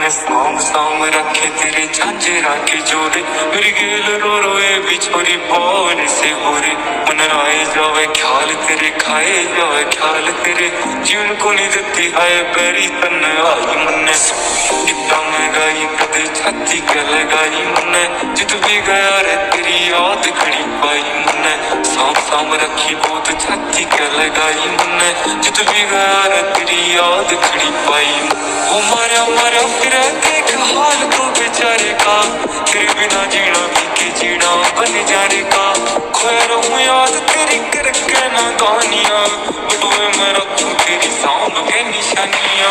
मन साम साम रखे तेरे झांझरा के जोड़े मेरी गेल रो रोए बिछोरी पौन से होरे मन आए जावे ख्याल तेरे खाए जावे ख्याल तेरे जीवन को नहीं देती है पैरी तन आई मन कितना मैं गाई कदे छाती के लगाई मन जित भी गया रे तेरी याद खड़ी पाई मन साम साम रखी बहुत छाती के लगाई मन जित भी गया रे तेरी याद खड़ी पाई ओ मारा मारा फिर देख हाल तो बेचारे का तेरे बिना जीना भी के जीना बन जाने का खोया रहूं याद तेरी करके ना कहानियां बटुए मैं रखूं तेरी सांभ के निशानियां